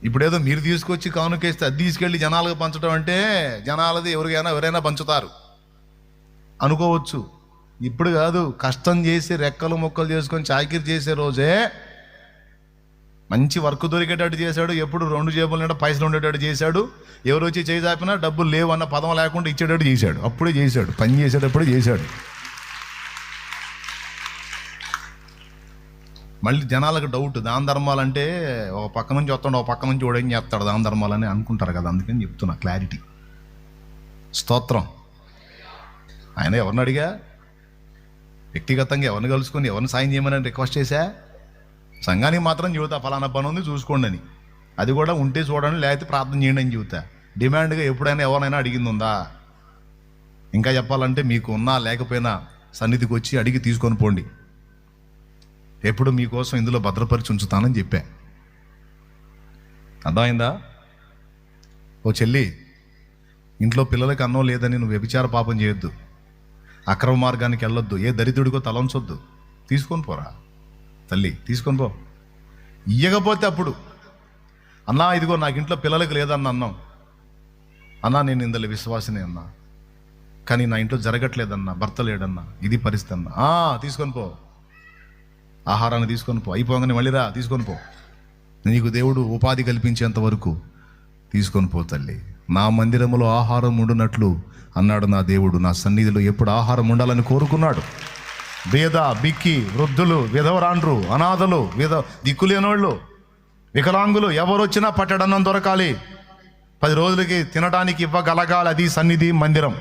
ఇప్పుడేదో మీరు తీసుకొచ్చి కానుకేస్తే అది తీసుకెళ్ళి జనాలకు పంచడం అంటే జనాలది ఎవరైనా పంచుతారు అనుకోవచ్చు. ఇప్పుడు కాదు, కష్టం చేసి రెక్కలు మొక్కలు చేసుకొని చాకిరి చేసే రోజే మంచి వర్క్ దొరికేటట్టు చేశాడు. ఎప్పుడు 2 జేబుల నిండా పైసలు ఉండేటట్టు చేశాడు. ఎవరు వచ్చి చేయి చాపినా డబ్బులు లేవు అన్న పదం లేకుండా ఇచ్చేటట్టు చేశాడు. అప్పుడే చేశాడు, పని చేసేటప్పుడే చేశాడు. మళ్ళీ జనాలకు డౌట్, దాన ధర్మాలంటే ఒక పక్క నుంచి వస్తాడు, ఒక పక్క నుంచి ఓడేం చేస్తాడు దాన ధర్మాలని అనుకుంటారు కదా. అందుకని చెప్తున్నా క్లారిటీ. స్తోత్రం. ఆయన ఎవరిని అడిగా, వ్యక్తిగతంగా ఎవరిని కలుసుకొని ఎవరిని సాయం చేయమని రిక్వెస్ట్ చేశా? సంఘానికి మాత్రం చెబుతా ఫలానా పని ఉంది చూసుకోండి అని. అది కూడా ఉంటే చూడండి, లేకపోతే ప్రార్థన చేయండి అని చెబుతా. డిమాండ్గా ఎప్పుడైనా ఎవరైనా అడిగింది ఉందా? ఇంకా చెప్పాలంటే మీకు ఉన్నా లేకపోయినా సన్నిధికి వచ్చి అడిగి తీసుకొని పోండి. ఎప్పుడు మీకోసం ఇందులో భద్రపరిచి ఉంచుతానని చెప్పా. అర్థమైందా? ఓ చెల్లి, ఇంట్లో పిల్లలకి అన్నం లేదని నువ్వు వ్యభిచార పాపం చేయొద్దు, అక్రమ మార్గానికి వెళ్ళొద్దు, ఏ దరిద్రుడికో తలంచొద్దు. తీసుకొని పోరా తల్లి, తీసుకొని పో. ఇయ్యకపోతే అప్పుడు అన్నా ఇదిగో నాకు ఇంట్లో పిల్లలకి లేదన్న అన్నాం, అన్నా నేను ఇందులో విశ్వాసనే అన్నా, కానీ నా ఇంట్లో జరగట్లేదన్నా, భర్త లేడన్నా, ఇది పరిస్థితి అన్నా. తీసుకొని పో, ఆహారాన్ని తీసుకొని పో, అయిపోగానే మళ్ళీ రా తీసుకొని పో. నీకు దేవుడు ఉపాధి కల్పించేంత వరకు తీసుకొని పో తల్లి. నా మందిరములో ఆహారం ఉండునట్లు అన్నాడు నా దేవుడు. నా సన్నిధిలో ఎప్పుడు ఆహారం ఉండాలని కోరుకున్నాడు. బేద, బిక్కి, వృద్ధులు, విధవరాండ్రు, అనాథలు, దిక్కులేనోళ్ళు, వికలాంగులు ఎవరొచ్చినా పట్టడన్నం దొరకాలి, 10 రోజులకి తినడానికి ఇవ్వగలగాలి. అది సన్నిధి మందిరం.